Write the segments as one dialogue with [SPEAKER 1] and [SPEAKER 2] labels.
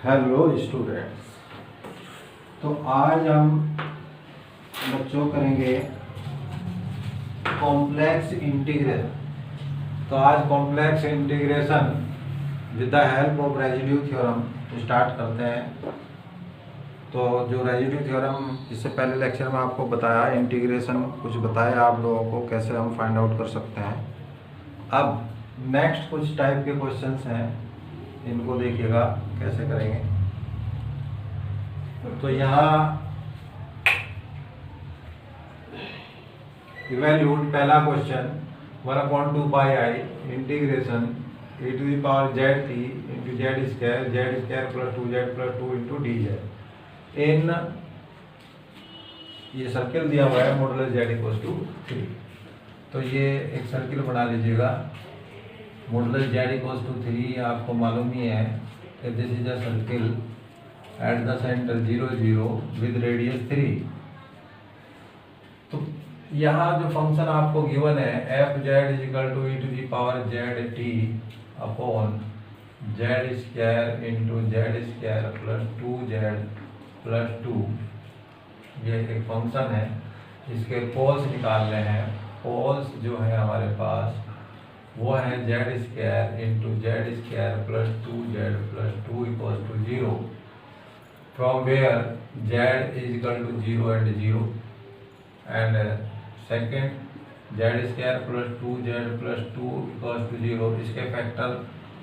[SPEAKER 1] Hello students. तो आज हम बच्चों करेंगे कॉम्प्लेक्स इंटीग्रेशन। तो आज complex integration with the help of residue theorem start करते हैं। तो जो रेजिड्यू थ्योरम इससे पहले लेक्चर में आपको बताया, इंटीग्रेशन कुछ बताया आप लोगों को कैसे हम फाइंड आउट कर सकते हैं। अब नेक्स्ट कुछ टाइप के क्वेश्चंस हैं, इनको देखिएगा कैसे करेंगे। तो यहाँ इवैल्यूट पहला question 1/2 pi i integration e to the power Z T into Z square plus 2z plus 2 into D Z in, ये सर्किल दिया हुआ है मॉडुलस z इक्वल्स टू 3। तो ये एक सर्किल बना लीजिएगा, मॉडुलस z इक्वल्स टू 3 आपको मालूम ही है कि this is a circle at the centre 0 0 with radius 3। तो यहाँ जो फंक्शन आपको गिवन है f z is equal to e to the power Z t upon z square into Z square plus 2z plus 2, ये एक function है। इसके poles निकालने हैं। पोल्स जो है हमारे पास वो है z square into Z square plus 2z plus 2 equal to 0, from where z is equal to 0 and 0, and second z square plus 2z plus 2 equals to 0। इसके फैक्टर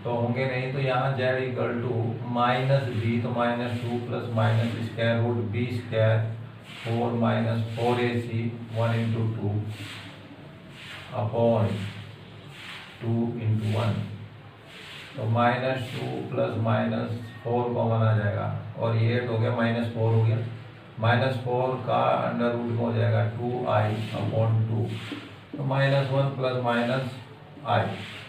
[SPEAKER 1] तो होंगे नहीं, तो यहाँ z equal to minus B, तो minus 2 plus minus square root B square 4 minus 4ac 1 into 2 upon 2 into 1। तो minus 2 plus minus 4 common आ जाएगा और ये 8 हो गया, माइनस 4 हो गया। माइनस 4 का अंडर रूट में हो जाएगा 2i अपॉन 2। तो minus 1 plus minus i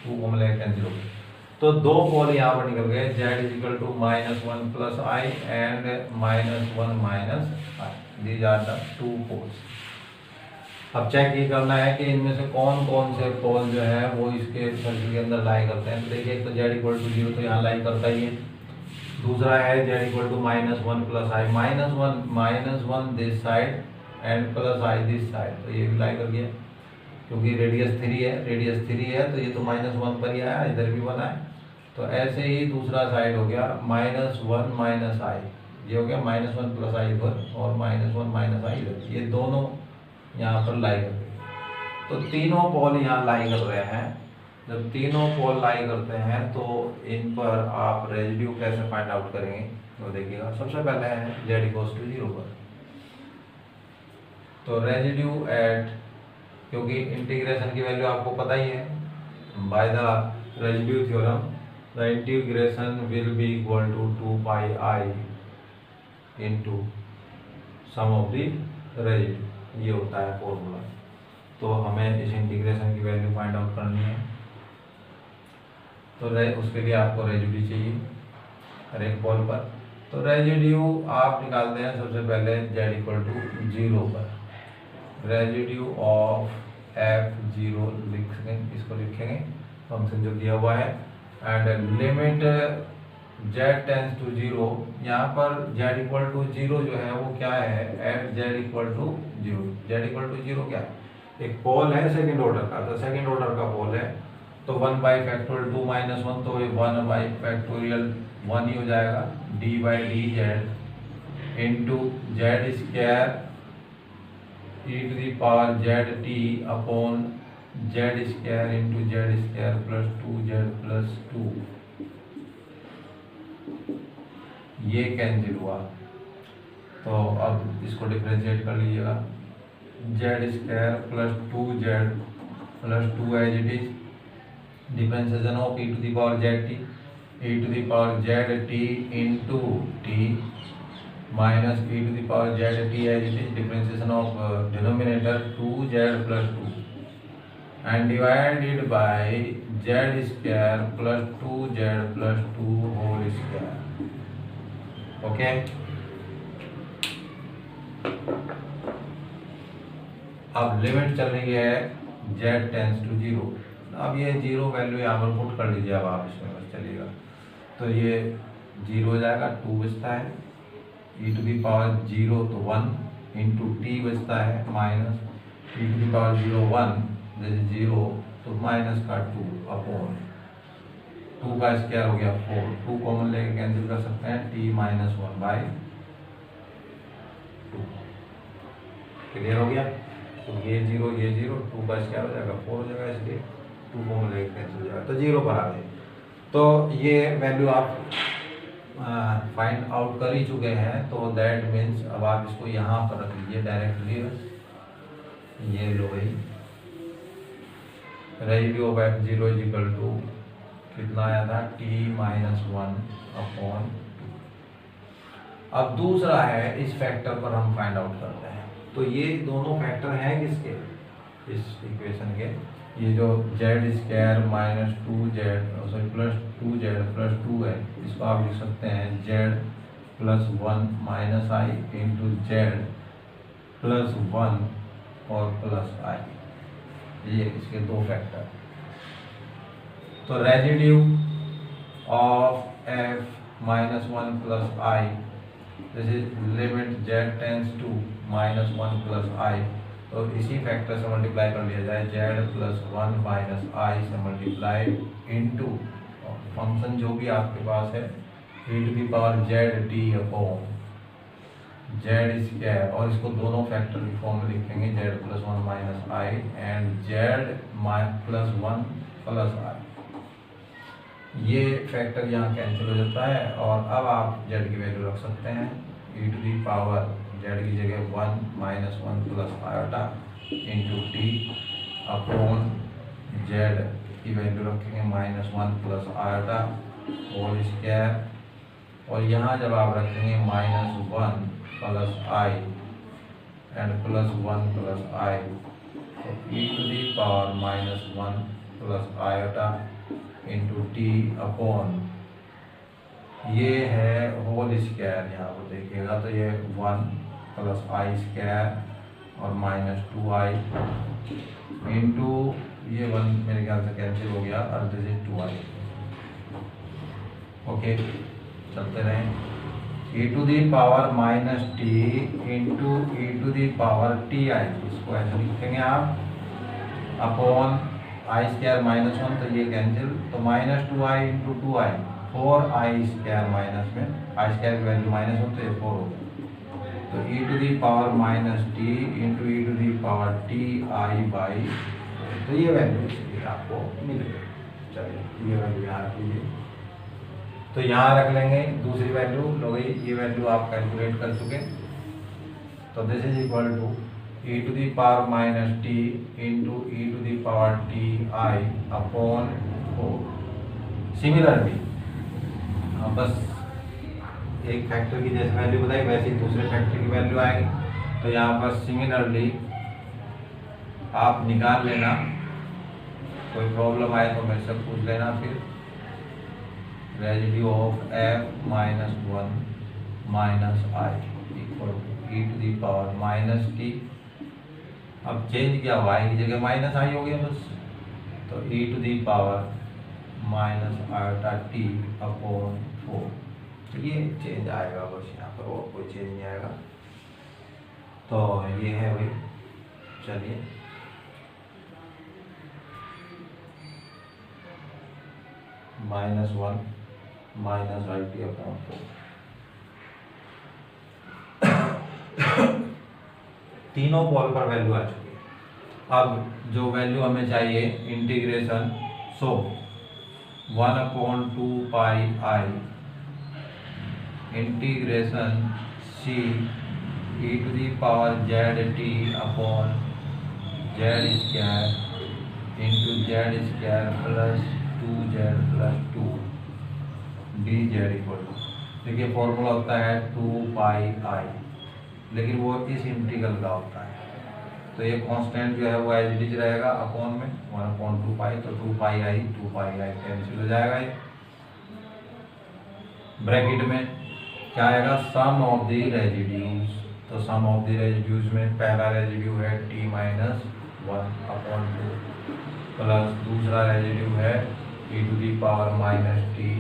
[SPEAKER 1] 2 common लेकर कैंसिल हो गया। तो दो पोल यहाँ पर निकल गए, z is equal to minus 1 plus i and minus 1 minus i, these are the two poles. अब चेक ये करना है कि इनमें से कौन कौन से पोल जो है वो इसके सर्किल के अंदर लाई करते हैं। तो देखिए, एक तो z इक्वल टू 0 तो यहाँ लाई करता ही है। दूसरा है z equal to minus 1 plus i, minus one this side and plus i this side, तो ये भी लाई कर गया क्योंकि रेडियस 3 है तो ये तो माइनस 1 पर ही आया, इधर भी 1 आया। तो ऐसे ही दूसरा साइड हो गया माइनस 1 माइनस i, ये हो गया माइनस 1 प्लस i इधर और माइनस 1 माइनस i इधर, ये दोनों यहाँ पर लाई कर रहे। तो तीनों पोल यहाँ लाई कर रहे हैं। जब तीनों पोल लाई करते हैं तो इन पर आप रेजिड्यू कैसे फाइंड आउट करेंगे, तो देखिएगा। सबसे पहले है z इक्वल्स टू 0 पर, तो रेजिड्यू एट, क्योंकि इंटीग्रेशन की वैल्यू आपको पता ही है, by the residue theorem the integration will be equal to 2 pi i into sum of the residue, ये होता है फॉर्मूला। तो हमें इस इंटीग्रेशन की वैल्यू फाइंड आउट करनी है, तो उसके लिए आपको रेजिड्यू चाहिए हर एक पोल पर। तो रेजिड्यू आप निकालते हैं सबसे पहले z इक्वल टू 0 पर, रेजिड्यू ऑफ f0 इसको लिखेंगे फंक्शन जो दिया हुआ है, and limit z tends to 0। यहाँ पर z इक्वल टू 0 जो है वो क्या है, at z equal to 0। z equal to 0 क्या है, एक पोल है सेकंड ऑर्डर का, तो सेकंड ऑर्डर का पोल है तो 1 बाई फैक्टोरियल 2 माइनस 1, तो ये 1 बाई फैक्टोरियल 1 ही हो जाएगा, d by d z into Z square e to the power Z t upon z square into Z square plus 2z plus 2, ये कैंसिल हुआ। तो अब इसको डिफरेंशिएट कर लीजिएगा, z square plus 2z plus 2 as it is, differentiation of e to the power Z t, e to the power Z T into t minus e to the power Z t as it is, differentiation of denominator 2z plus 2 and divided by z square plus 2z plus 2 whole square. Okay, अब limit चल रही है z tends to 0। अब ये 0 value यहाँ पर put कर लीजिए, अब आप इसमें बस चलिएगा। तो ये जीरो हो जाएगा, 2 बचता है, e टू दी पावर 0 तो 1 इंटू टी बचता है minus e to the power 0 1 जैसे 0 तो माइनस का 2 अपॉन 2 का स्क्वायर हो गया 4, 2 कॉमन लेके कैंसिल कर सकते हैं, t माइनस 1 बाई 2। क्लियर हो गया? तो ये 0 2 का स्क्वायर हो जाएगा 4 हो जाएगा, इसलिए 2 कॉमन लेके कैंसिल हो जाएगा, तो 0 पर आ गए। तो ये वैल्यू आप फाइंड आउट कर ही चुके हैं, तो दैट मीन्स अब आप इसको यहाँ पर रख लीजिए डायरेक्टली, ये लो भाई, residue of f0 is equal to कितना आया था, t माइनस 1 अपॉन 2। अब दूसरा है, इस फैक्टर पर हम फाइंड आउट करते हैं। तो ये दोनों फैक्टर हैं किसके, इस इक्वेशन के, ये जो Z square minus 2z sorry plus 2z plus 2 है, इसको आप लिख सकते हैं Z plus 1 minus i into Z plus 1 और प्लस आई, ये इसके दो फैक्टर। तो residue of f minus 1 plus i, जैसे limit z tends to minus 1 plus i, तो इसी फैक्टर से मल्टीप्लाई कर लिया जाए, z प्लस 1 माइनस आई से मल्टीप्लाई इनटू फंक्शन जो भी आपके पास है e to the power z t upon z square, और इसको दोनों फैक्टर की फॉर्म में लिखेंगे, z plus 1 minus i and z plus 1 plus i. ये फैक्टर यहाँ कैंसिल हो जाता है, और अब आप z की वैल्यू रख सकते हैं, e to the power z की जगह 1 minus 1 plus iota into T upon z की वैल्यू रखेंगे minus 1 plus iota whole square, और यहाँ जब आप रखेंगे minus 1 plus i and plus 1 plus i, तो e to the power minus 1 plus iota into T upon ये है होल स्क्वायर, यहाँ पर देखिएगा तो ये 1 प्लस आई स्क्वायर और माइनस 2i इंटू ये 1 मेरे ख्याल से कैंसिल हो गया, और दिस इज 2i। ओके, चलते रहें, e to the power minus t into e to the power t i, इसको ऐसे लिखेंगे आप, अपॉन आई स्क्वायर माइनस 1 तो ये कैंसिल, तो minus 2i into 2i 4i square minus में आई स्क्वायर की वैल्यू माइनस 1 तो ये 4 हो गया, तो e to the power minus t into e to the power t i by, तो ये वैल्यू इसलिए आपको मिल गई। चलिए ये वैल्यू यहाँ रख लीजिए, तो यहाँ रख लेंगे दूसरी वैल्यू, लो भाई ये वैल्यू आप कैलकुलेट कर चुके, तो this is equal to e to the power minus t into e to the power t i upon 4। Similarly बस एक फैक्टर की जैसे वैल्यू बताई वैसे ही दूसरे फैक्टर की वैल्यू आएगी, तो यहाँ पर सिमिलरली आप निकाल लेना, कोई प्रॉब्लम आए तो मेरे से पूछ लेना। फिर residue of f minus 1 minus i equal to e to the power minus t, अब चेंज किया y की जगह माइनस आई हो गया बस, तो e to the power minus iota t upon 4, तो ये चेंज आएगा बस यहाँ पर, और कोई चेंज नहीं आएगा। तो ये है भाई, चलिए माइनस 1 माइनस आई टी अपॉन 4, तीनों पॉल पर वैल्यू आ चुकी है। अब जो वैल्यू हमें चाहिए integration, so 1/2 pi i integration c e to the power Z t upon z square into Z square plus 2z plus 2 d z equal to, देखिए formula होता है 2 पाई आई, लेकिन वो इस इंटीग्रल का होता है, तो ये कांस्टेंट जो है वो एज इट इज रहेगा अपॉन में 1/2 पाई, तो 2 पाई आई कैंसिल हो जाएगा। ये ब्रैकेट में क्या आएगा, सम ऑफ द रेजिड्यूज, तो सम ऑफ द रेजिड्यूज में पहला रेजिड्यू है t माइनस 1/2 प्लस दूसरा रेजिड्यू है e to the power minus t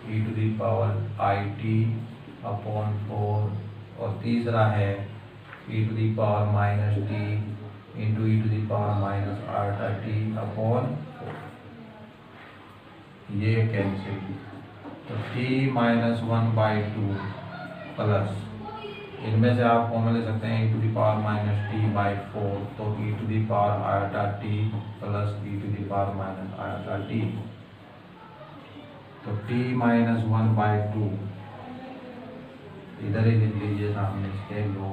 [SPEAKER 1] e to the power i t upon 4, और तीसरा है e to the power minus t into e to the power minus iota t upon 4, ये cancel. तो t minus 1/2 plus, इनमें से आप common ले सकते हैं e to the power minus t/4, तो e to the power iota t plus e to the power minus iota t, तो t माइनस 1/2 इधर ही लिख लीजिए सामने इसके, लो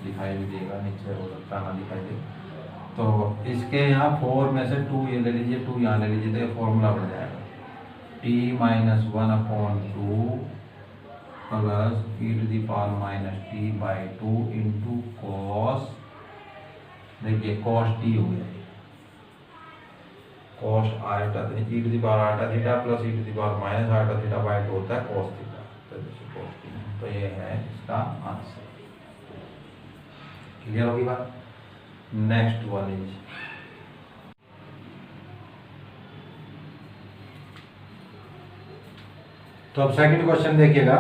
[SPEAKER 1] दिखाई भी देगा, नीचे हो सकता ना दिखाई दे। तो इसके यहाँ 4 में से 2 ये ले लीजिए, 2 यहाँ ले लीजिए, तो ये फॉर्मूला बन जाएगा t minus 1/2 plus e to the power minus t/2 into cos, देखिए कॉस t हो गया, cos iota e to the power iota theta plus e to the power minus iota theta होता है कॉस थीटा, तो ये है इसका answer. Clear होगी बात। नेक्स्ट वन इज, तो अब सेकंड क्वेश्चन देखिएगा,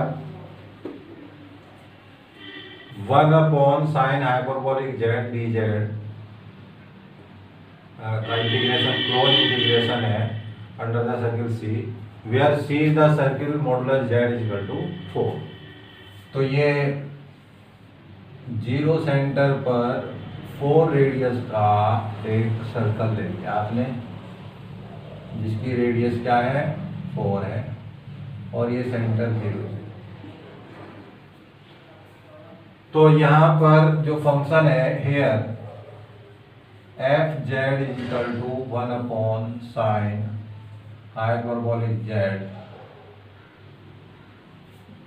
[SPEAKER 1] 1/sin हाइपरबोलिक z dz का इंटीग्रेशन, क्लोज इंटीग्रेशन है under the circle C, where C is the circle modulus z is equal to 4। तो ये 0 सेंटर पर 4 रेडियस का एक सर्कल ले लिया आपने, जिसकी रेडियस क्या है 4 है, और ये सेंटर 0 है। तो यहाँ पर जो फंक्शन है here f z is equal to 1/sin hyperbolic z,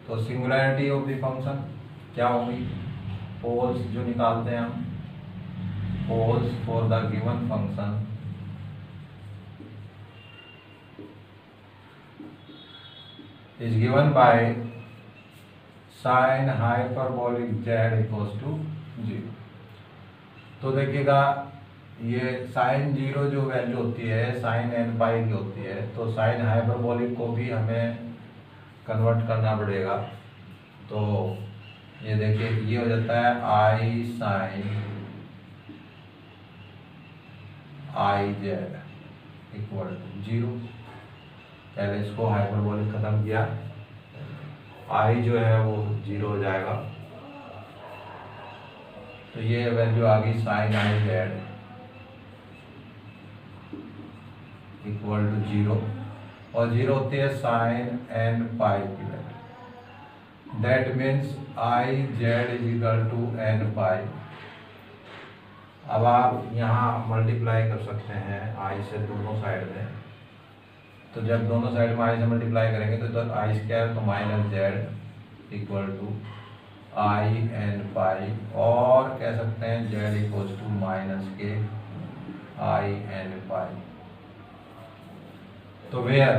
[SPEAKER 1] तो सिंगुलैरिटी ऑफ द फंक्शन क्या होगी, पोल्स जो निकालते हैं हम, poles for the given function is given by sin hyperbolic z equals to 0। तो देखिएगा ये sin 0 जो वैल्यू होती है sin n पाई की होती है, तो sin हाइपरबोलिक को भी हमें कन्वर्ट करना पड़ेगा। तो ये देखिए ये हो जाता है i sin i z equal to 0। पहले इसको हाइपरबोलिक खत्म किया, i जो है वो 0 हो जाएगा, तो ये वैल्यू आ गई sin i z equal to 0, और 0 होती है sin n पाई की value, that means i z is equal to n pi. अब आप यहाँ मल्टीप्लाई कर सकते हैं i से दोनों साइड में, तो जब दोनों साइड में i से मल्टीप्लाई करेंगे तो इधर i स्क्वायर तो minus z equal to i n pi, और कह सकते हैं z इक्वल टू माइनस के i n पाई। तो वेयर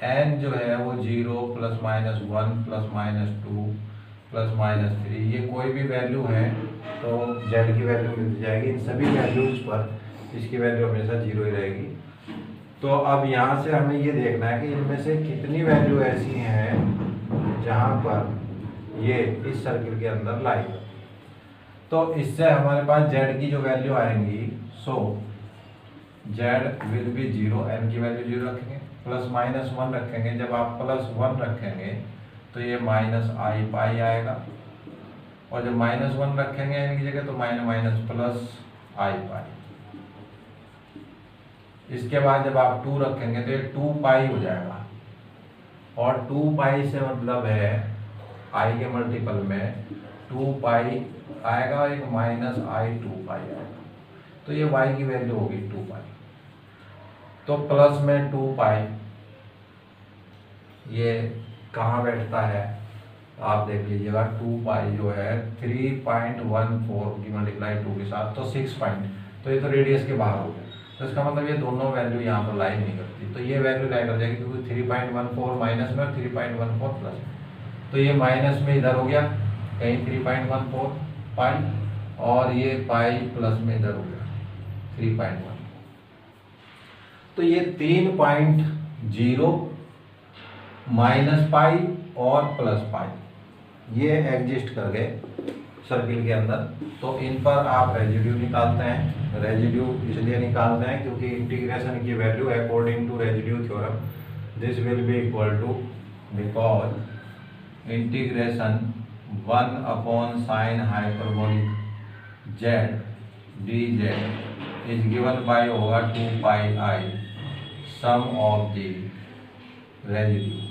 [SPEAKER 1] n जो है वो 0 plus minus 1 plus minus 2 plus minus 3, ये कोई भी वैल्यू है तो z की वैल्यू मिल जाएगी। इन सभी वैल्यूज पर इसकी वैल्यू हमेशा 0 ही रहेगी। तो अब यहाँ से हमें ये देखना है कि इनमें से कितनी वैल्यू ऐसी हैं जहाँ पर ये इस सर्किल के अंदर लाई। तो इससे हमारे पास z की जो वैल्यू आएंगी, सो z विल बी 0, n की वैल्यू 0 रखेंगे, प्लस माइनस 1 रखेंगे। जब आप प्लस 1 रखेंगे तो ये माइनस i पाई आएगा, और जब माइनस 1 रखेंगे n की जगह तो माइनस प्लस i पाई। इसके बाद जब आप 2 रखेंगे तो ये 2 पाई हो जाएगा, और 2 पाई से मतलब है i के मल्टीपल में 2 पाई आएगा, और एक माइनस i 2 पाई आएगा, तो ये y की वैल्यू होगी 2 पाई। तो प्लस में 2 पाई ये कहाँ बैठता है आप देख लीजिएगा, 2 पाई जो है 3.14 की मल्टीप्लाई 2 के साथ तो 6 पॉइंट, तो ये तो रेडियस के बाहर हो गया। तो इसका मतलब ये दोनों वैल्यू यहाँ पर लाई नहीं करती, तो ये वैल्यू लाई कर जाएगी क्योंकि 3.14 माइनस में और 3.14 प्लस में, तो ये माइनस में इधर हो गया कहीं 3.14 पाई, और ये पाई प्लस में इधर हो गया 3.1। तो ये 3 पॉइंट 0 माइनस पाई और प्लस पाई, ये एग्जिस्ट कर गए सर्किल के अंदर। तो इन पर आप रेजिड्यू निकालते हैं। रेजिड्यू इसलिए निकालते हैं क्योंकि इंटीग्रेशन की value according to residue theorem this will be equal to, because integration 1 upon sine hyperbolic z d z is given by होगा 2 pi i sum of the residue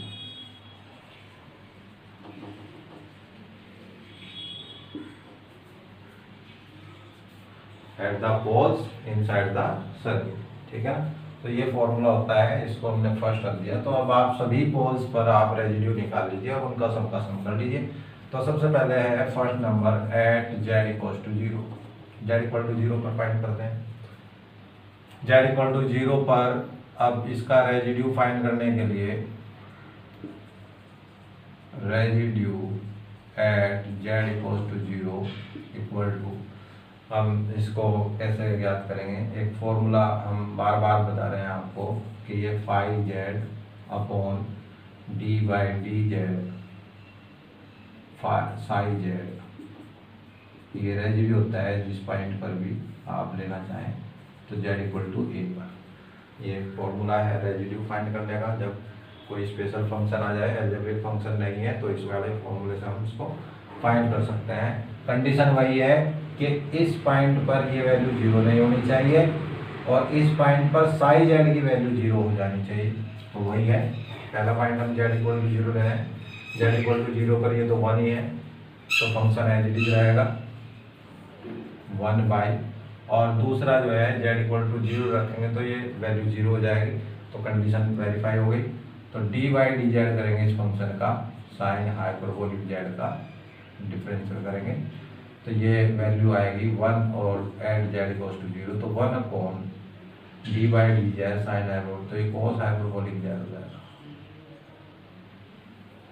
[SPEAKER 1] at the poles inside the circuit. ठीक है, तो ये formula होता है, इसको हमने first रख दिया। तो अब आप सभी पोल्स पर आप रेजिड्यू निकाल लीजिए और उनका सम का सम कर लीजिए। तो सबसे पहले है first number at z equal to 0, z equal to 0 पर फाइंड करते हैं। जेड इक्वल टू 0 पर अब इसका रेजिड्यू फाइंड करने के लिए residue at z equal to 0 equal to, हम इसको कैसे ज्ञात करेंगे, एक फॉर्मूला हम बार बार बता रहे हैं आपको कि ये phi z upon d by d z psi z, ये रेजिड्यू होता है जिस पॉइंट पर भी आप लेना चाहें। तो जेड इक्वल टू ए पर, ये फॉर्मूला है रेजिड्यू फाइंड करने का। जब कोई स्पेशल फंक्शन आ जाए, अलजेब्रिक फंक्शन नहीं है, तो इस वाले फॉर्मूले से हम इसको फाइंड कर सकते हैं। कंडीशन वही है कि इस पॉइंट पर ये वैल्यू 0 नहीं होनी चाहिए और इस पॉइंट पर साई जेड की वैल्यू 0 हो जानी चाहिए। तो वही है, पहला पॉइंट हम जेड इक्वल टू 0 ले रहे हैं, जेड इक्वल टू 0 पर ये तो 1 ही है, तो फंक्शन एज इट इज रहेगा 1 बाई, और दूसरा जो है जेड इक्वल टू 0 रखेंगे तो ये वैल्यू 0 हो जाएगी, तो कंडीशन वेरीफाई हो गई। तो डी बाई डी जेड करेंगे इस फंक्शन का, साइन हाइपरबोलिक जेड का डिफरेंशियल करेंगे, तो ये वैल्यू आएगी 1 और एट जेड इक्वल टू 0, तो 1 upon d by d z sine hyperbolic, तो ये कोस हाइपरबोलिक जेड हो जाएगा।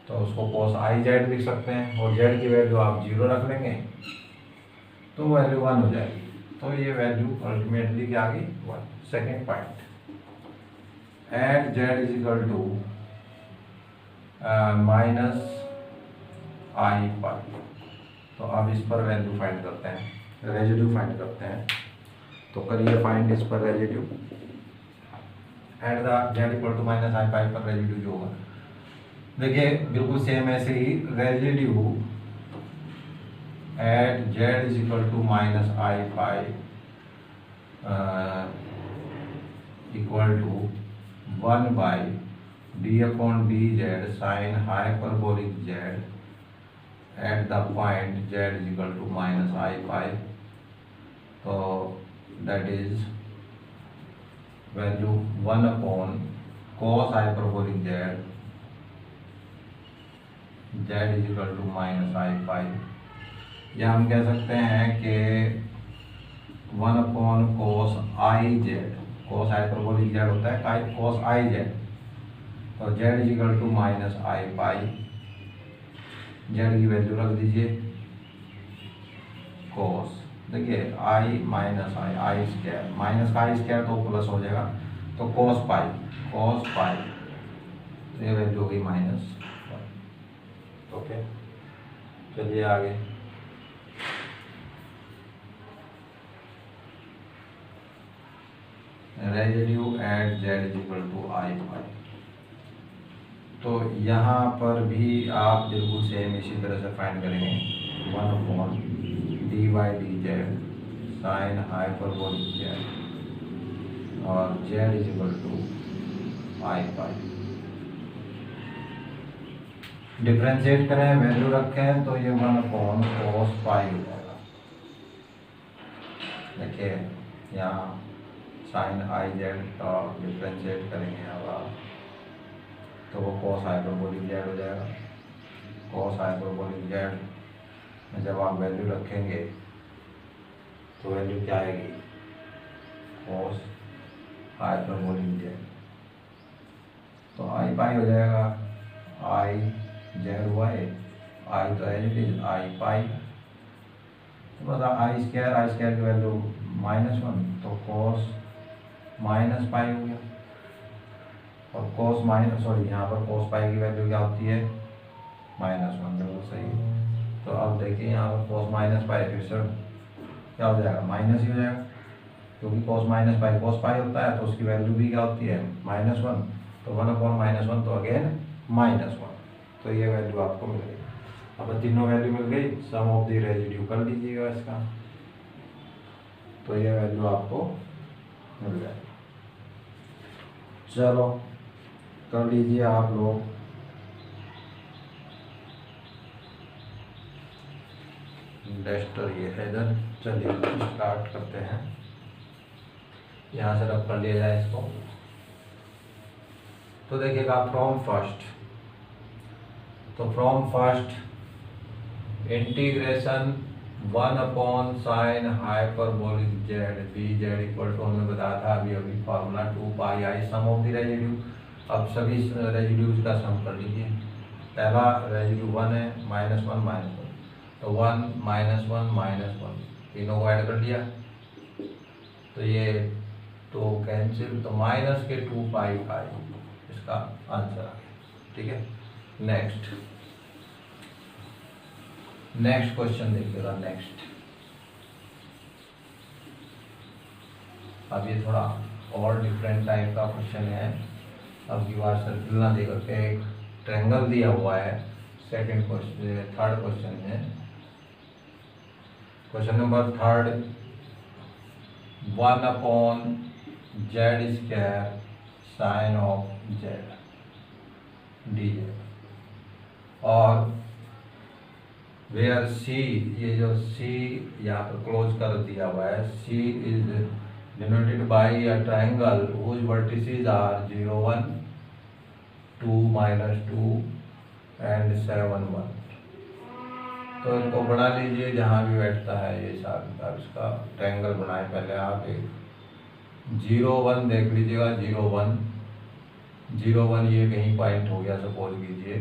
[SPEAKER 1] तो उसको कोस आई जेड लिख सकते हैं, और जेड की वैल्यू आप 0 रख लेंगे तो वैल्यू 1 हो जाएगी। तो ये वैल्यू अल्टीमेटली क्या आ गई 1। Second point, at z is equal to minus i pi, तो अब इस पर वैल्यू फाइंड करते हैं, रेजिड्यू फाइंड करते हैं। तो करिए फाइंड इस पर residue at the z equal to minus i pi पर रेजिड्यू जो होगा, देखिए बिल्कुल सेम ऐसे ही residue at z is equal to minus i pi equal to 1 by d upon d z sine hyperbolic z at the point z is equal to minus i pi, तो that is value 1 upon cos hyperbolic z z is equal to minus i pi, या हम कह सकते हैं कि 1 upon cos i z, cos hyperbolic z होता है cos i z, तो z is equal to minus i pi, z की वैल्यू रख दीजिए कॉस, देखिए i minus i, i square minus का आई स्क्वायर तो प्लस हो जाएगा, तो कॉस पाई, तो ये वैल्यू होगी -1। ओके, चलिए आगे। Residue at z is equal to i pi, तो यहाँ पर भी आप बिल्कुल सेम इसी तरह से फाइंड करेंगे 1 upon d by d z sine hyperbolic z और z is equal to i pi, differentiate करें वैल्यू रखें तो ये 1 अपॉन कॉस पाई हो जाएगा। देखिए यहाँ साइन आई जेड का डिफ्रेंशिएट करेंगे अब आप, तो वो कॉस हाइपरबोलिक जेड हो जाएगा। कॉस हाइपरबोलिक जेड में जब आप वैल्यू रखेंगे तो वैल्यू क्या आएगी, कॉस हाइपरबोलिक जेड, तो आई पाई हो जाएगा, आई जेड हुआ है, आई तो as it is I pi, तो बस आई स्क्वायर की वैल्यू -1, तो कॉस माइनस पाई हो गया। और cos माइनस सॉरी यहाँ पर cos पाई की वैल्यू क्या होती है -1, बिल्कुल सही है। तो अब देखिए यहाँ पर cos माइनस पाई फिर से क्या हो जाएगा माइनस ही हो जाएगा, क्योंकि cos माइनस पाई cos पाई होता है तो उसकी वैल्यू भी क्या होती है -1, तो 1/-1 तो अगेन -1, तो ये वैल्यू आपको मिल गई। अब तीनों वैल्यू मिल गई, सम ऑफ द रेजिड्यू कर लीजिएगा इसका, तो ये वैल्यू आपको मिल जाएगी। चलो कर लीजिए आप लोग। डस्टर ये है इधर, चलिए स्टार्ट करते हैं। यहाँ से रब कर लिया जाए इसको। तो देखिएगा फ्रॉम फर्स्ट, तो from first integration 1/sin hyperbolic z b z equal to हमें बताया था अभी अभी formula 2πi sum of the residue. अब सभी रेजिड्यूज का सम कर लीजिए। पहला रेजिड्यू 1 है, -1 तो 1 -1 तीनों को ऐड कर लिया, तो ये तो कैंसिल, तो माइनस के 2πi इसका आंसर आ गया। ठीक है, नेक्स्ट क्वेश्चन देखिएगा। नेक्स्ट अब ये थोड़ा और डिफरेंट टाइप का क्वेश्चन है। अब की बार सर्किल ना दे करके एक ट्रायंगल दिया हुआ है। थर्ड क्वेश्चन में, question number 3, 1/z² sine of z dz और वेयर सी, ये जो सी यहाँ पर क्लोज कर दिया हुआ है, C is denoted by a triangle whose vertices are 0 1 2 -2 and 7 1। तो इनको बना लीजिए जहाँ भी बैठता है ये हिसाब इसका ट्रायंगल बनाए। पहले आप एक 0 1 देख लीजिएगा, 0 1 ये कहीं पॉइंट हो गया सपोज कीजिए,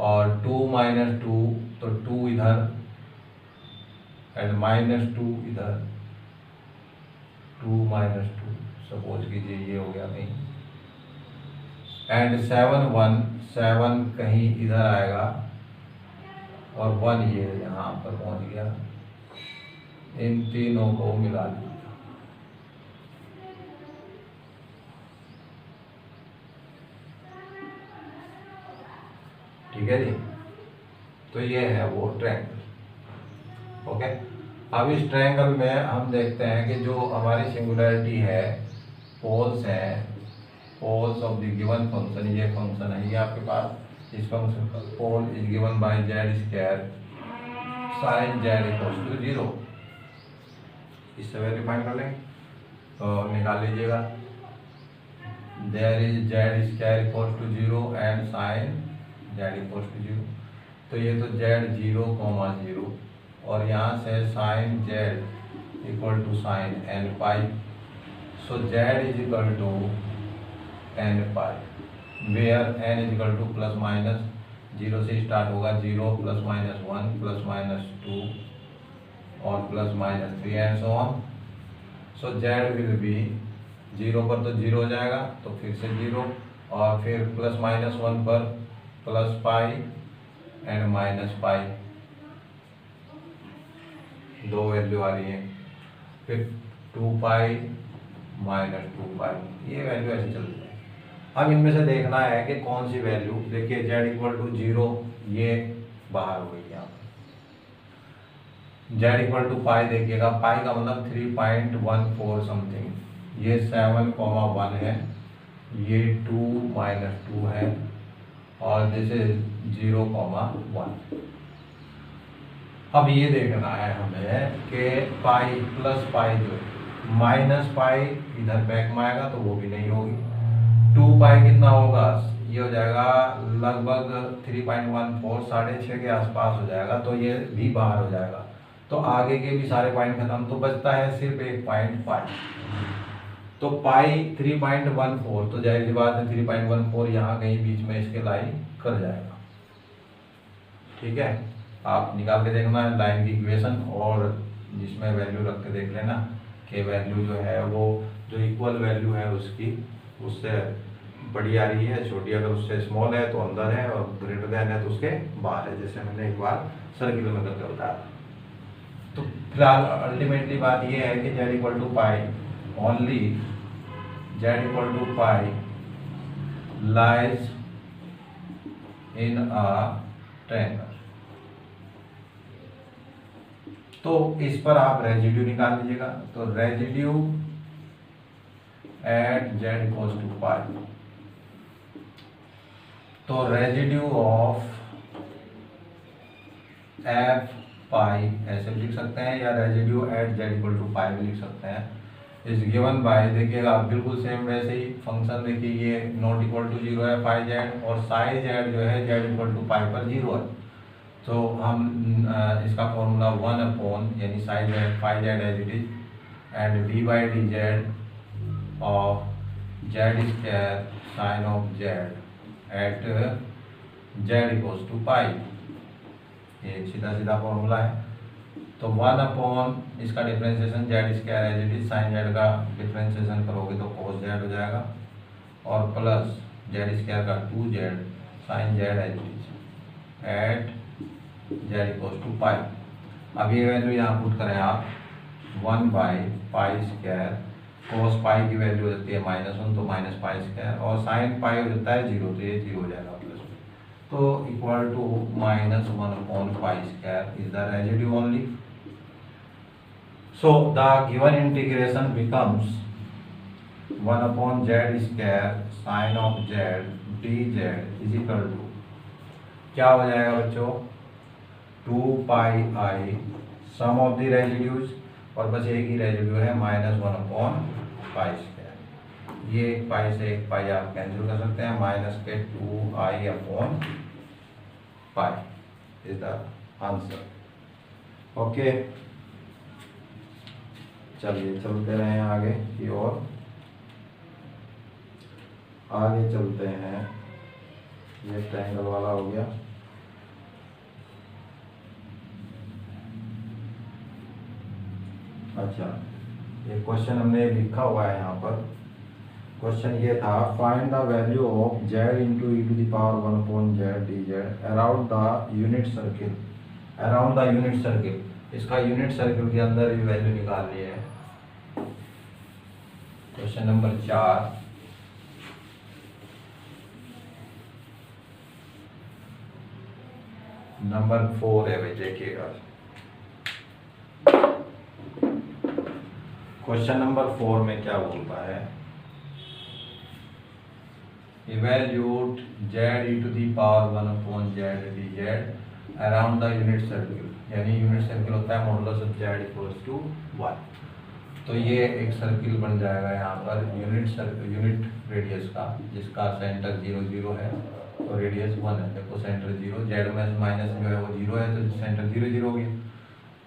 [SPEAKER 1] और 2 -2 तो 2 इधर एंड -2 इधर, 2 -2 सपोज कीजिए ये हो गया कहीं, एंड 7 1 7 कहीं इधर आएगा और 1 ये यहाँ पर पहुँच गया। इन तीनों को मिला लीजिए। ठीक है जी, तो ये है वो ट्रायंगल। ओके, अब इस ट्रायंगल में हम देखते हैं कि जो हमारी सिंगुलरिटी है, पोल्स हैं, poles of the given function, ये फंक्शन है ये आपके पास, इस फंक्शन का pole is given by z² sine z equals to 0। इससे वैल्यू फाइंड कर लेंगे, तो निकाल लीजिएगा। There is z² equals to 0 and sine z equals to 0, तो ये तो z 0, 0 और यहाँ से sine z equal to sine n pi, so z is equal to n pi, where n is equal to plus minus 0 से start होगा, 0 +- 1 +- 2 और +- 3 and so on. So z will be 0 पर तो 0 हो जाएगा, तो फिर से 0 और फिर +- 1 पर +π एंड -π, दो वैल्यू आ रही है, फिर 2π -2π, ये वैल्यू ऐसे चल रही है। अब इनमें से देखना है कि कौन सी वैल्यू, देखिए z इक्वल टू 0 ये बाहर हो गई यहाँ पर, z इक्वल टू पाई देखिएगा, पाई का मतलब 3.14 समथिंग, ये 7,1 है, ये 2 -2 है और दिस इज 0,1। अब ये देखना है हमें कि पाई प्लस पाई जो है, -पाई इधर बैक में आएगा तो वो भी नहीं होगी, 2π कितना होगा, ये हो जाएगा लगभग 3.14 6.5 के आसपास हो जाएगा, तो ये भी बाहर हो जाएगा, तो आगे के भी सारे पॉइंट खत्म, तो बचता है सिर्फ एक पॉइंट पाई। तो पाई 3.14, तो जाहिर सी बात है 3.14 यहाँ कहीं बीच में इसके लाई कर जाएगा। ठीक है, आप निकाल के देखना है लाइन की इक्वेशन, और जिसमें वैल्यू रख के देख लेना कि वैल्यू जो है वो जो इक्वल वैल्यू है उसकी उससे बड़ी आ रही है, छोटी अगर उससे स्मॉल है तो अंदर है और ग्रेटर देन है तो उसके बाहर है, जैसे मैंने एक बार सर्किल में करके बताया। तो फिलहाल अल्टीमेटली बात ये है कि z equal to pi only z equal to pi lies in a triangle. तो इस पर आप रेजिड्यू निकाल लीजिएगा। तो residue at z equals to pi, तो रेजिड्यू ऑफ एफ पाई ऐसे भी लिख सकते हैं, या residue at z equal to pi भी लिख सकते हैं। इज गिवन बाय, देखिएगा बिल्कुल सेम वैसे ही फंक्शन, देखिए ये नॉट इक्वल टू 0 है फाई जेड, और साई जेड जो है z इक्वल टू पाई पर 0 है। तो हम इसका फॉर्मूला 1 अपॉन यानी psi z phi z as it is and d by d z of z square sine of z at z equals to pi, ये सीधा सीधा फॉर्मूला है। तो 1 अपॉन इसका differentiation z square as it is, sine z का differentiation करोगे तो cos Z हो जाएगा, और प्लस जेड स्क्वायर का 2z sine z as it is at z equals to pi. अब ये वैल्यू यहाँ पुट करें आप 1 by pi square, cos pi की वैल्यू हो जाती है -1 तो माइनस पाई स्क्वायर, और साइन पाई हो जाता है 0 तो ये 0 हो जाएगा प्लस में, तो equal to -1 upon pi square is the residue only. So the given integration becomes 1 upon z square sine of z d z is equal to क्या हो जाएगा बच्चों, 2 pi i sum of the residues, और बस एक ही residue है -1 upon pi square. ये एक पाई से एक पाई आप कैंसिल कर सकते हैं, माइनस के 2 i upon pi is the answer. Okay, चलिए चलते रहे आगे की ओर, आगे चलते हैं। ये ट्रायंगल वाला हो गया। अच्छा, ये क्वेश्चन हमने लिखा हुआ है यहाँ पर। क्वेश्चन ये था, find the value of z into e to the power 1 upon z d z around the unit circle, around the unit circle. इसका यूनिट सर्किल के अंदर भी वैल्यू निकाल ली है। क्वेश्चन नंबर 4, नंबर 4 है भाई, देखिएगा क्वेश्चन नंबर 4 में क्या बोलता है, evaluate z e to the power 1 upon z d z around the unit circle, यानी यूनिट सर्किल होता है modulus of z equals to 1। तो ये एक सर्किल बन जाएगा यहाँ पर यूनिट रेडियस का, जिसका सेंटर 0 0 है, तो रेडियस 1 है। देखो सेंटर 0, जेड में माइनस जो है वो 0 है, तो सेंटर 0 0 हो गया।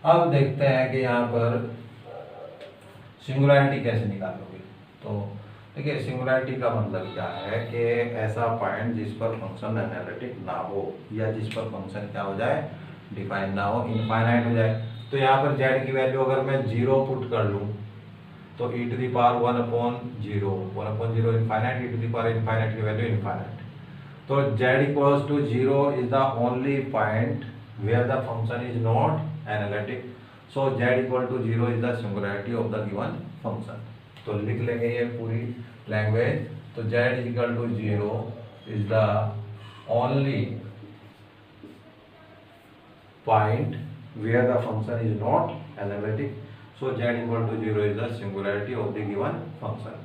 [SPEAKER 1] अब देखते हैं कि यहाँ पर सिंगुलैरिटी कैसे निकालोगे। तो देखिए, सिंगुलैरिटी का मतलब क्या है कि ऐसा पॉइंट जिस पर फंक्शन एनालिटिक ना हो, या जिस पर फंक्शन क्या हो जाए, डिफाइन ना हो, इनफाइनाइट हो जाए। तो यहाँ पर z की वैल्यू अगर मैं 0 पुट कर लूँ तो e to the power 1 upon 0 infinite, e to the power infinite की वैल्यू इनफाइनाइट। तो z equals to 0 is the only point where the function is not analytic. So z equal to 0 is the singularity of the given function. तो लिख लेंगे ये पूरी language. तो z equal to 0 is the only point where the function is not analytic, so z equal to 0 is the singularity of the given function.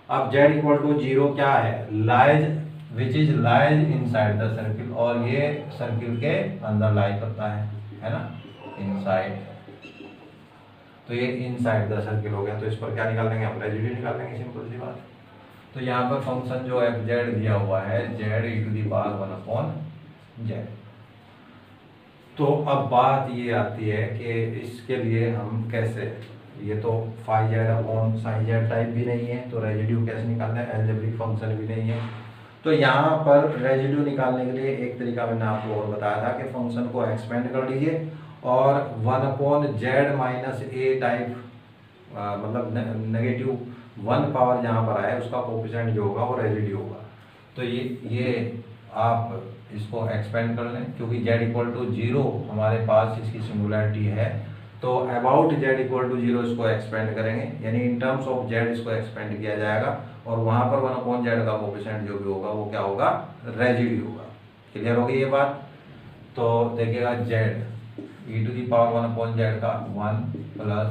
[SPEAKER 1] अब z equal to 0 क्या है, lies which is lies inside the circle, और ये circle के अंदर लाई करता है ना, inside। तो ये inside the circle हो गया। तो इस पर क्या निकाल लेंगे हम, रेजिड्यू निकाल लेंगे, सिंपल सी बात। तो यहाँ पर फंक्शन जो है z दिया हुआ है, z e to the power 1 upon z। तो अब बात ये आती है कि इसके लिए हम कैसे, ये तो phi z upon sine z type भी नहीं है, तो रेजिड्यू कैसे निकालना है, अलजेब्रिक फंक्शन भी नहीं है। तो यहाँ पर रेजिड्यू निकालने के लिए एक तरीका मैंने आपको और बताया था कि फंक्शन को एक्सपेंड कर लीजिए और 1 अपॉन जेड माइनस ए टाइप, मतलब नेगेटिव 1 पावर जहाँ पर आए उसका कोफिशिएंट जो होगा वो रेजिड्यू होगा। तो ये आप इसको एक्सपेंड कर लें, क्योंकि z इक्वल टू 0 हमारे पास इसकी सिंगुलैरिटी है, तो अबाउट z इक्वल टू 0 इसको एक्सपेंड करेंगे, यानी इन टर्म्स ऑफ z इसको एक्सपेंड किया जाएगा, और वहाँ पर 1/z का कोफिशिएंट जो भी होगा वो क्या होगा, रेजिड्यू होगा। क्लियर होगी ये बात? तो देखिएगा z e to the power 1/z का 1 plus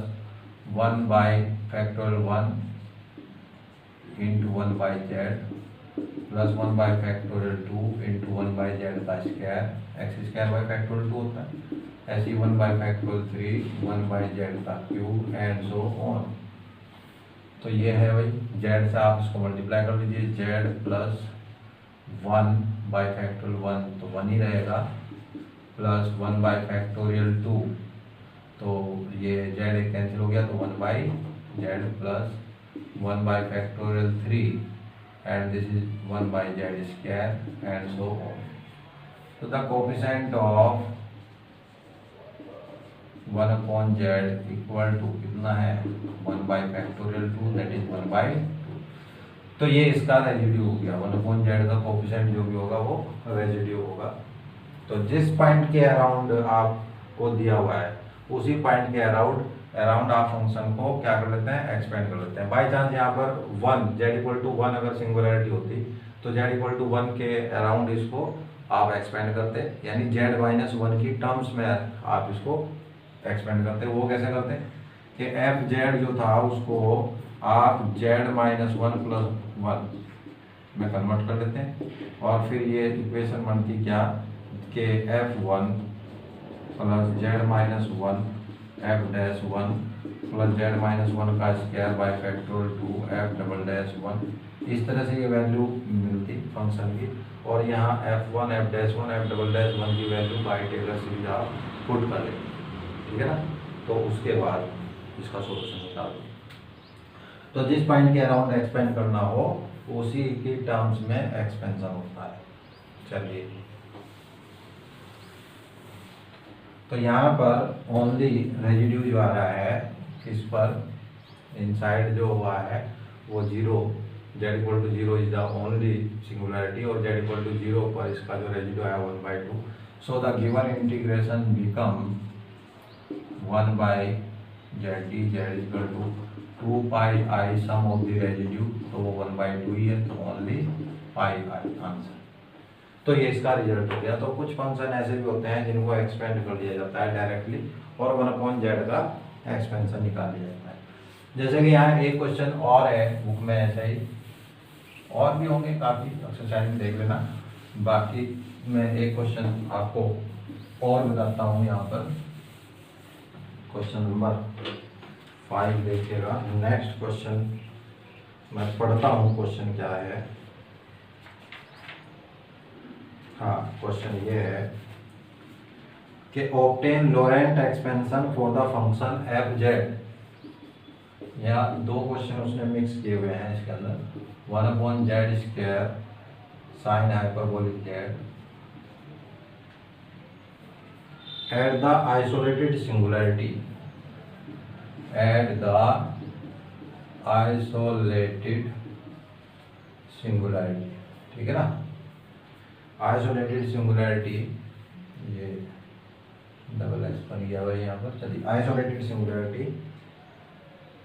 [SPEAKER 1] 1 by factorial 1 into 1 by z plus 1 by factorial 2 into 1 by z का square, x square by factorial 2 होता है, ऐसे 1 बाई फैक्टोरियल 3 1 बाई जेड का क्यूब एंड सो ऑन। तो ये है भाई जेड से आप इसको मल्टीप्लाई कर लीजिए, जेड प्लस 1 बाई फैक्टोरियल 1 तो 1 ही रहेगा, प्लस 1 बाई फैक्टोरियल 2 तो ये जेड एक कैंसिल हो गया तो 1 by z plus 1 by factorial 3 and this is 1 by z square and so on. So the coefficient of 1 upon z equal to कितना है, 1 by factorial 2 that is 1 by 2। तो ये इसका रेजिड्यू हो गया, 1 upon z का कोफिशिएंट जो भी होगा वो रेजिड्यू होगा। तो जिस पॉइंट के अराउंड आपको दिया हुआ है उसी पॉइंट के अराउंड आप फंक्शन को क्या कर लेते हैं, एक्सपेंड कर लेते हैं। बाई चांस यहाँ पर 1 z इक्वल टू 1 अगर सिंगुलैरिटी होती तो z इक्वल टू 1 के अराउंड इसको आप एक्सपेंड करते, यानी z माइनस 1 की टर्म्स में आप इसको एक्सपेंड करते। वो कैसे करते कि एफ जेड जो था उसको आप z माइनस 1 प्लस 1 में कन्वर्ट कर लेते हैं, और फिर ये इक्वेशन बनती क्या कि f1 plus z minus 1 f dash 1 plus z minus 1 का square by factorial 2 f double dash 1। इस तरह से ये वैल्यू मिलती फंक्शन की, और यहाँ f1 f dash 1 f double dash 1 की वैल्यू बाय टेलर सीरीज आप पुट कर लेंगे, ठीक है ना। तो उसके बाद इसका सोल्यूशन निकाल दें। तो जिस पॉइंट के अराउंड एक्सपेंड करना हो उसी की टर्म्स में एक्सपेंशन होता है। चलिए, तो यहाँ पर ओनली रेजिड्यू जो आ रहा है इस पर इनसाइड जो हुआ है वो 0, z equal to 0 is the only singularity, और z इक्वल टू 0 पर इसका जो रेजिड्यू आया 1/2। So the given integration become 1 by z d, z equal to 2 pi i sum of the residue, तो वो 1/2 ही है, तो ओनली पाई आई आंसर। तो ये इसका रिजल्ट हो गया। तो कुछ फंक्शन ऐसे भी होते हैं जिनको एक्सपेंड कर दिया जाता है डायरेक्टली, और 1/z का एक्सपेंशन निकाल दिया जाता है। जैसे कि यहाँ एक क्वेश्चन और है बुक में, ऐसा ही और भी होंगे काफ़ी, एक्सरसाइज में देख लेना। बाकी मैं एक क्वेश्चन आपको और बताता हूँ। यहाँ पर क्वेश्चन नंबर 5 देखिएगा। नेक्स्ट क्वेश्चन मैं पढ़ता हूँ, क्वेश्चन क्या है। हाँ, क्वेश्चन ये है कि obtain Laurent expansion for the function f z. यहाँ दो क्वेश्चन उसने मिक्स किए हुए हैं इसके अंदर। 1/z square sine hyperbolic z at the isolated singularity, at the isolated singularity, ठीक है ना। आइसोलेटेड सिंगुलैरिटी, ये डबल एस बन गया भाई यहाँ पर। चलिए, isolated singularity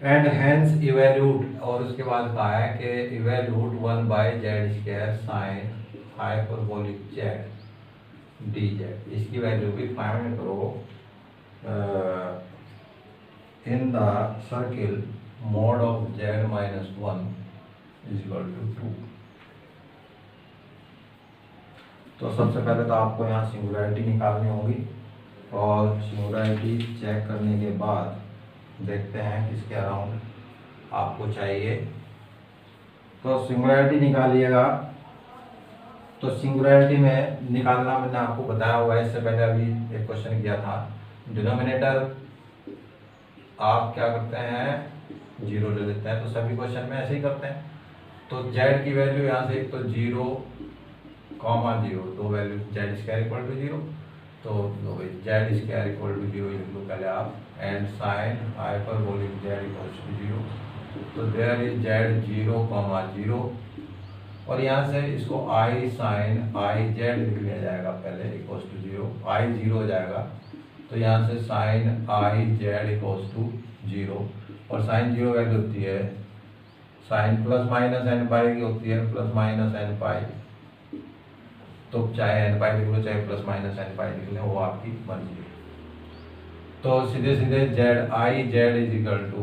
[SPEAKER 1] and hence evaluate, और उसके बाद कहा है कि evaluate 1/z square sine hyperbolic z d z. इसकी वैल्यू भी फाइंड करो in the circle mod of z minus 1 is equal to 2। तो सबसे पहले तो आपको यहाँ सिंगुलैरिटी निकालनी होगी, और सिंगुलैरिटी चेक करने के बाद देखते हैं किसके अराउंड आपको चाहिए। तो सिंगुलैरिटी निकालिएगा। तो सिंगुलैरिटी में निकालना मैंने आपको बताया हुआ है, इससे पहले अभी एक क्वेश्चन किया था। डिनोमिनेटर आप क्या करते हैं, 0 ले लेते हैं। तो सभी क्वेश्चन में ऐसे ही करते हैं। तो z की वैल्यू यहाँ से एक तो 0, 0, दो value z square equal to 0, तो लो भाई z स्क्वायर इक्वल टू 0 लिख लो पहले आप, and sine hyperbolic z equal to 0 तो देयर इज जेड 0,0 और यहाँ से इसको आई साइन आई जेड लिख लिया जाएगा पहले इक्वल्स टू 0, आई 0 हो जाएगा तो यहाँ से sine i z equals to 0 और साइन 0 वैल्यू होती है sine plus minus n pi की होती है प्लस माइनस एन पाई, तो चाहे एन पाई लिख लो चाहे प्लस माइनस एन पाई लिख लो वो आपकी मर्जी है। तो सीधे सीधे z i z is equal to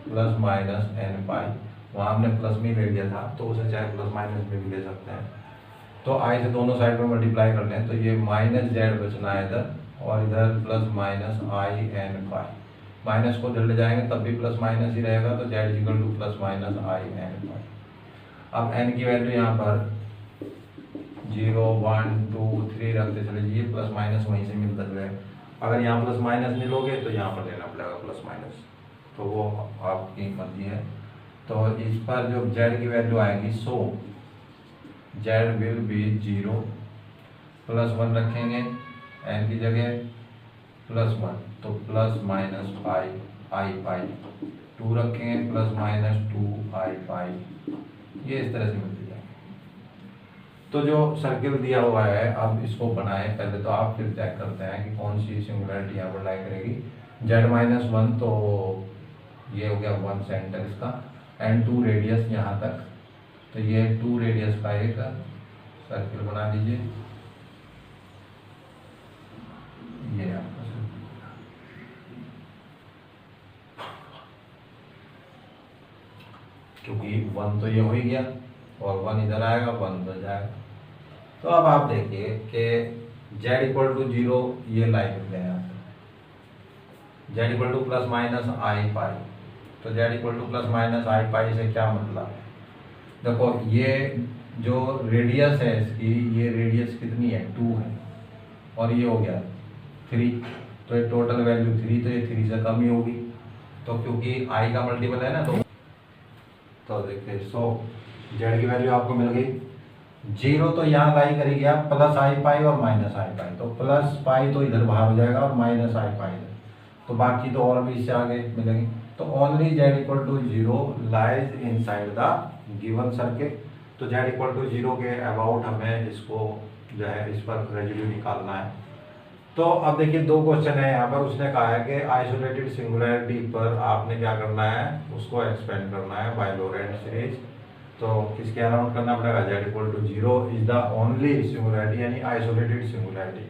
[SPEAKER 1] plus minus n pi, वहाँ हमने प्लस में ले लिया था तो उसे चाहे प्लस माइनस में भी ले सकते हैं। तो आई से दोनों साइड में मल्टीप्लाई कर लें तो ये माइनस जेड बचना है इधर और इधर plus minus i n pi, minus को इधर ले जाएंगे तब भी प्लस माइनस ही रहेगा तो z equal to plus minus i n pi. अब एन की वैल्यू यहाँ पर 0 1 2 3 रखते चले जाइए, प्लस माइनस वहीं से मिलता रहेगा। अगर यहाँ प्लस माइनस नहीं लोगे तो यहाँ पर लेना पड़ेगा प्लस माइनस, तो वो आपकी मर्जी है। तो इस पर जो जेड की वैल्यू आएगी सो जेड विल बी 0 प्लस 1 रखेंगे एन की जगह प्लस 1 तो प्लस माइनस आई पाई, 2 रखेंगे प्लस माइनस 2 आई पाई, ये इस तरह से मिलती जाएगी। तो जो सर्किल दिया हुआ है अब इसको बनाएं पहले तो आप, फिर चेक करते हैं कि कौन सी सिंगुलरिटी यहाँ पर लाई करेगी। z-1 तो ये हो गया 1 सेंटर इसका एंड 2 रेडियस यहाँ तक, तो ये 2 रेडियस का एक सर्किल बना लीजिए, ये आपका सर्किल। क्योंकि 1 तो ये हो ही गया और 1 इधर आएगा 1 इधर जाएगा। तो अब आप देखिए कि z इक्वल टू 0 ये लाइन मिल गया यहाँ से, z equal to plus minus i pi, तो z equal to plus minus i pi से क्या मतलब है, देखो ये जो रेडियस है इसकी, ये रेडियस कितनी है 2 है और ये हो गया 3, तो ये टोटल वैल्यू 3, तो ये 3 से कम ही होगी, तो क्योंकि i का मल्टीपल है ना तो देखिए सो z की वैल्यू आपको मिल गई 0, तो यहाँ लाई करेगी आप प्लस आई पाई और माइनस आई पाई, तो प्लस पाई तो इधर बाहर हो जाएगा और माइनस आई पाई इधर, तो बाकी तो और भी इससे आगे मिलेंगे। तो only z equal to 0 lies inside the given circle, तो z इक्वल टू 0 के अबाउट हमें इसको जो है इस पर रेजिड्यू निकालना है। तो अब देखिए 2 क्वेश्चन है यहाँ पर, उसने कहा है कि आइसोलेटेड सिंगुलरिटी पर आपने क्या करना है उसको एक्सपेंड करना है बाय लोरेंट सीरीज, तो किसके अराउंड करना पड़ेगा z equal to 0 is the only singularity यानी आइसोलेटेड सिंगुलरिटी।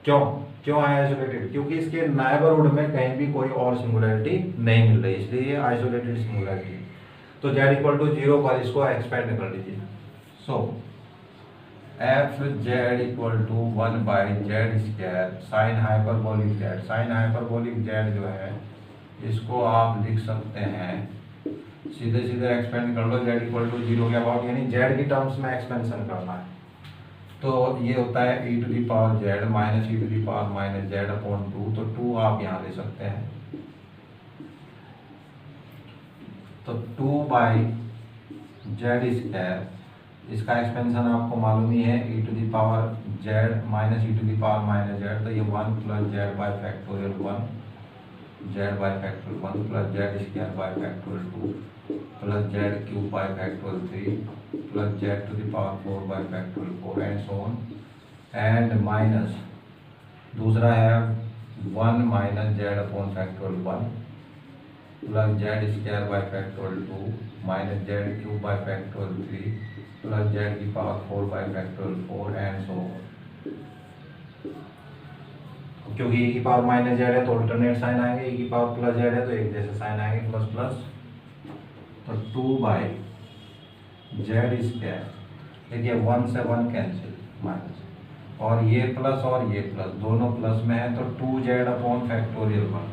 [SPEAKER 1] क्यों है आइसोलेटेड, क्योंकि इसके नाइबरहुड में कहीं भी कोई और सिंगुलरिटी नहीं मिल रही, इसलिए ये आइसोलेटेड सिंगुलरिटी। तो z इक्वल टू 0 पर इसको एक्सपेंड कर लीजिए। So f z equal to 1 by z square sine hyperbolic z, sine hyperbolic z जो है इसको आप लिख सकते हैं सीधे सीधे एक्सपेंड कर लो z इक्वल टू 0 के अबाउट, यानी z की टर्म्स में एक्सपेंशन करना है। तो ये होता है e to the power z minus e to the power minus z upon 2, तो 2 आप यहाँ ले सकते हैं, तो 2 बाई जेड स्क्वायर, इसका एक्सपेंशन आपको मालूम ही है e to the power z minus e to the power minus z, तो ये 1 plus z by factorial 1 z by factorial 1 plus z square by factorial 2 plus z cube by factorial 3 plus z to the power 4 by factorial 4 and so on, and minus दूसरा है 1 minus z upon factorial 1 plus z square by factorial 2 minus z cube by factorial 3 plus z की power 4 by factorial 4 and so on. क्योंकि e की power minus Z है तो alternate sign आएंगे, e की power plus Z है तो एक जैसे साइन आएंगे प्लस प्लस, तो 2 बाई जेड स्क्वायर, देखिए 1 से 1 कैंसिल माइनस, और ये प्लस दोनों प्लस में है तो 2z upon factorial 1,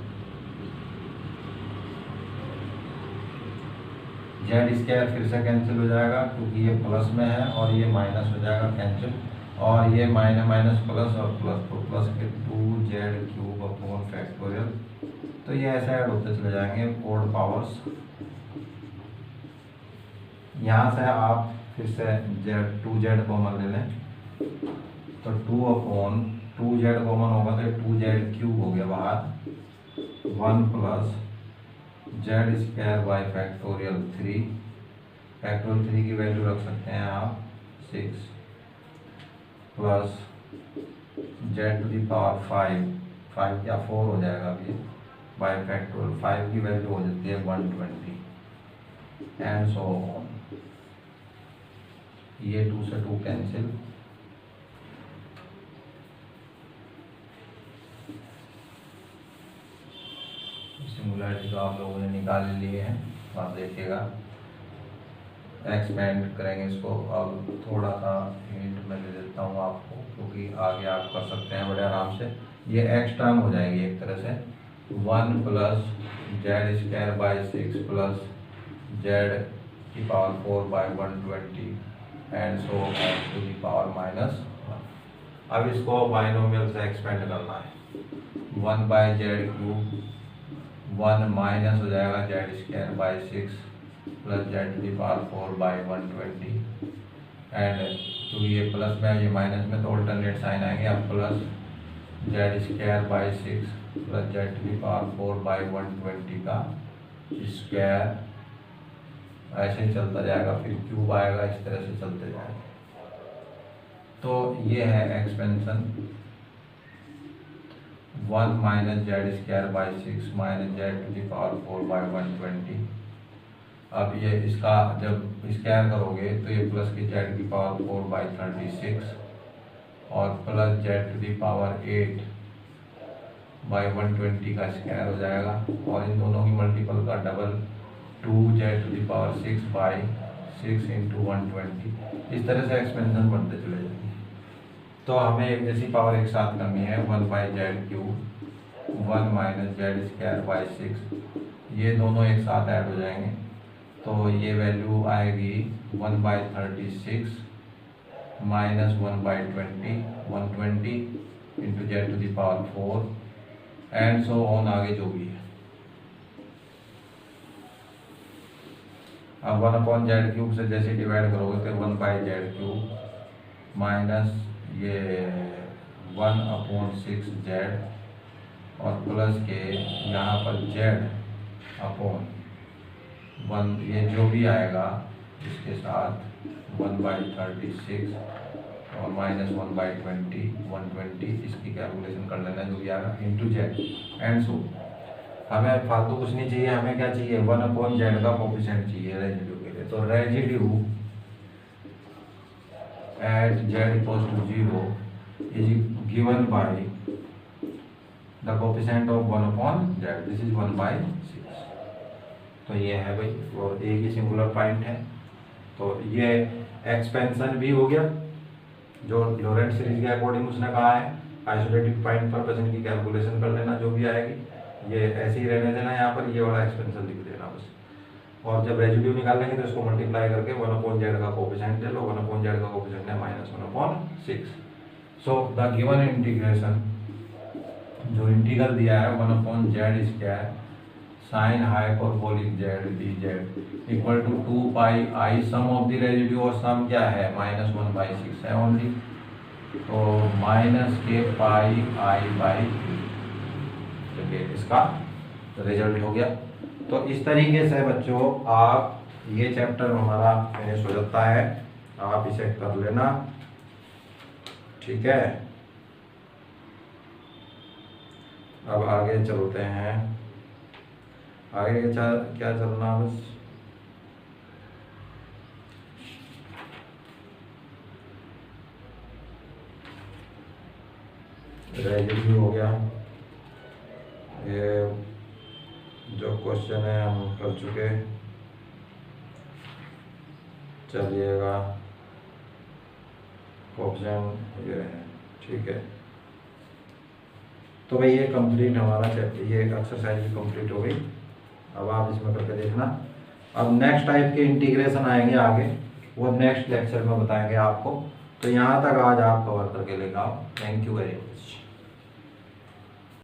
[SPEAKER 1] Z square फिर से कैंसिल हो जाएगा क्योंकि ये प्लस में है और ये माइनस हो जाएगा कैंसिल, और ये माइनस माइनस प्लस और प्लस, तो प्लस के 2z क्यूब अपॉन फैक्टोरियल, तो ये ऐसे ऐड होते चले जाएंगे ओड पावर्स। यहाँ से आप फिर से z 2z कॉमन ले लें, तो 2 अपॉन 2z कॉमन होगा तो 2z क्यूब हो गया बाहर, 1 plus z square by factorial 3, factorial 3 की वैल्यू रख सकते हैं आप 6 plus z to the power 5 क्या 4 हो जाएगा अभी, बाई फैक्टोरियल 5 की वैल्यू हो जाती है 120 एंड सो ऑन। ये 2 से 2 कैंसिल, सिंगुलरिटी तो आप लोगों ने निकाल लिए हैं, आप देखिएगा एक्सपेंड करेंगे इसको। अब थोड़ा सा हिंट मैं दे देता हूँ आपको, क्योंकि आगे आप कर सकते हैं बड़े आराम से। ये एक्स टर्म हो जाएगी एक तरह से 1 plus z square by 6 plus z की power 4 by 120 and so on to the power -1। अब इसको बाइनोमियल से एक्सपेंड करना है, 1 बाई जेड क्यूब 1 माइनस हो जाएगा z square by 6 plus z to the power 4 by 120 and तो ये प्लस में ये माइनस में तो अल्टरनेट साइन आएंगे। अब plus z square by 6 plus z to the power 4 by 120 का स्क्वायर, ऐसे ही चलता जाएगा, फिर क्यूब आएगा, इस तरह से चलते जाएगा। तो ये है expansion 1 minus z square by 6 minus z to the power 4 by 120। अब ये इसका जब स्क्वायर करोगे तो ये प्लस की जेड की पावर 4 बाई 36 और plus z to the power 8 by 120 का स्क्वायर हो जाएगा, और इन दोनों की मल्टीपल का double 2 z to the power 6 by 6 into 120। इस तरह से एक्सपेंशन बढ़ते चले जाएंगे। तो हमें एक जैसी पावर एक साथ करनी है, 1 by Z cube 1 minus z square by 6, ये दोनों एक साथ ऐड हो जाएंगे। तो ये वैल्यू आएगी 1 by 36 minus 1 by 20 120 into z to the power 4 and so on, आगे जो भी है। अब 1 अपॉन जेड क्यूब से जैसे डिवाइड करोगे तो 1 बाई जेड क्यूब माइनस ये 1 अपॉन 6 जेड और प्लस के यहाँ पर जेड अपॉन 1, ये जो भी आएगा इसके साथ 1 बाई 36 और माइनस 1 बाई 120 इसकी कैलकुलेशन कर लेना जो भी आएगा इंटू जेड एंड सो। हमें फालतू कुछ नहीं चाहिए, हमें क्या चाहिए 1 अपॉन जेड का कोफिशिएंट चाहिए रेजिड्यू के लिए। तो residue at z equals to 0 is given by the coefficient of 1 upon z, this is 1 by 6। तो ये है भाई, वो एक ही सिंगुलर पॉइंट है। तो ये एक्सपेंशन भी हो गया जो लॉरेंट सीरीज के अकॉर्डिंग उसने कहा है। आइसोलेटेड पॉइंट पर वजन की कैलकुलेशन कर लेना जो भी आएगी, ये ऐसे ही रहने देना, यहाँ पर ये वाला एक्सपेंशन लिख देना बस। और जब रेजिड्यू निकालेंगे तो इसको मल्टीप्लाई करके 1 अपॉन जेड का कोफिशिएंट ले लो, 1 अपॉन जेड का कोफिशिएंट है -1 upon 6। So the given integration, जो इंटीग्रल दिया है 1 upon z square sine hyperbolic z d z equal to 2 pi i sum of the residue, और सम क्या है -1 बाई 6 है ओनली, तो माइनस के पाई आई बाई 3, इसका रिजल्ट हो गया। तो इस तरीके से बच्चों आप ये चैप्टर हमारा फिनिश हो जाता है, आप इसे कर लेना, ठीक है। अब आगे चलते हैं, आगे क्या चलना बस रेजिड्यू हो गया। ये जो क्वेश्चन है हम कर चुके, चलिएगा ऑप्शन ये है, ठीक है। तो भाई ये कंप्लीट हमारा चैप्टर, ये एक्सरसाइज भी कंप्लीट हो गई। अब आप इसमें करके देखना। अब नेक्स्ट टाइप के इंटीग्रेशन आएंगे आगे, वो नेक्स्ट लेक्चर में बताएंगे आपको। तो यहाँ तक आज आप कवर करके लेकर आओ। Thank you very much.